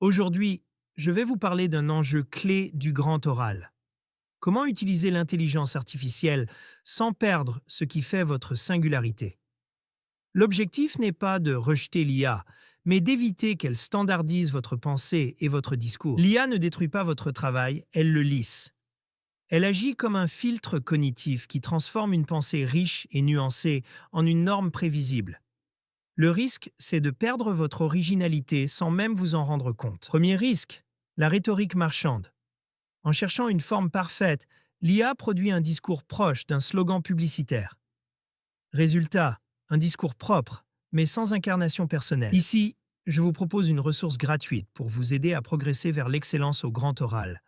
Aujourd'hui, je vais vous parler d'un enjeu clé du grand oral. Comment utiliser l'intelligence artificielle sans perdre ce qui fait votre singularité? L'objectif n'est pas de rejeter l'IA, mais d'éviter qu'elle standardise votre pensée et votre discours. L'IA ne détruit pas votre travail, elle le lisse. Elle agit comme un filtre cognitif qui transforme une pensée riche et nuancée en une norme prévisible. Le risque, c'est de perdre votre originalité sans même vous en rendre compte. Premier risque, la rhétorique marchande. En cherchant une forme parfaite, l'IA produit un discours proche d'un slogan publicitaire. Résultat, un discours propre, mais sans incarnation personnelle. Ici, je vous propose une ressource gratuite pour vous aider à progresser vers l'excellence au grand oral.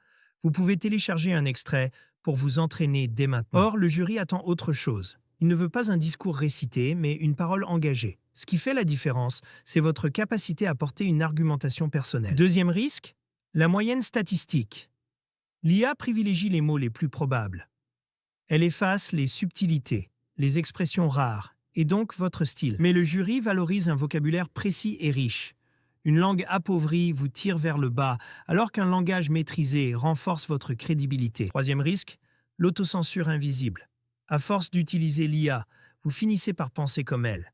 Vous pouvez télécharger un extrait pour vous entraîner dès maintenant. Or, le jury attend autre chose. Il ne veut pas un discours récité, mais une parole engagée. Ce qui fait la différence, c'est votre capacité à porter une argumentation personnelle. Deuxième risque, la moyenne statistique. L'IA privilégie les mots les plus probables. Elle efface les subtilités, les expressions rares, et donc votre style. Mais le jury valorise un vocabulaire précis et riche. Une langue appauvrie vous tire vers le bas, alors qu'un langage maîtrisé renforce votre crédibilité. Troisième risque, l'autocensure invisible. À force d'utiliser l'IA, vous finissez par penser comme elle.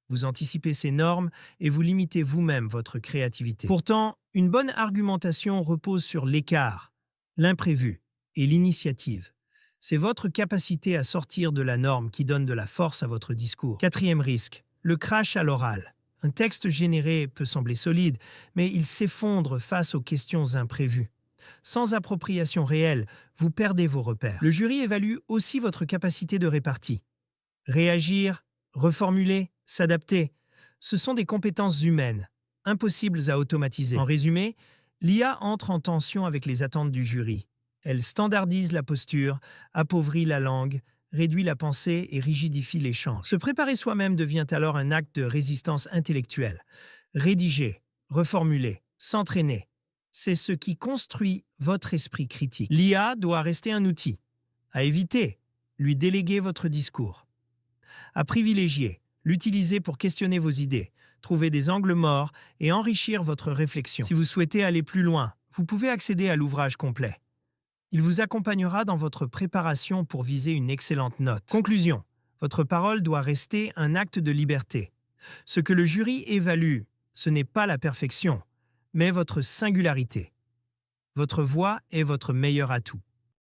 Vous anticipez ses normes et vous limitez vous-même votre créativité. Pourtant, une bonne argumentation repose sur l'écart, l'imprévu et l'initiative. C'est votre capacité à sortir de la norme qui donne de la force à votre discours. Quatrième risque, le crash à l'oral. Un texte généré peut sembler solide, mais il s'effondre face aux questions imprévues. Sans appropriation réelle, vous perdez vos repères. Le jury évalue aussi votre capacité de répartie. Réagir, reformuler, s'adapter, ce sont des compétences humaines, impossibles à automatiser. En résumé, l'IA entre en tension avec les attentes du jury. Elle standardise la posture, appauvrit la langue, réduit la pensée et rigidifie l'échange. Se préparer soi-même devient alors un acte de résistance intellectuelle. Rédiger, reformuler, s'entraîner, c'est ce qui construit votre esprit critique. L'IA doit rester un outil. À éviter, lui déléguer votre discours. À privilégier, l'utiliser pour questionner vos idées, trouver des angles morts et enrichir votre réflexion. Si vous souhaitez aller plus loin, vous pouvez accéder à l'ouvrage complet. Il vous accompagnera dans votre préparation pour viser une excellente note. Conclusion. Votre parole doit rester un acte de liberté. Ce que le jury évalue, ce n'est pas la perfection, mais votre singularité. Votre voix est votre meilleur atout.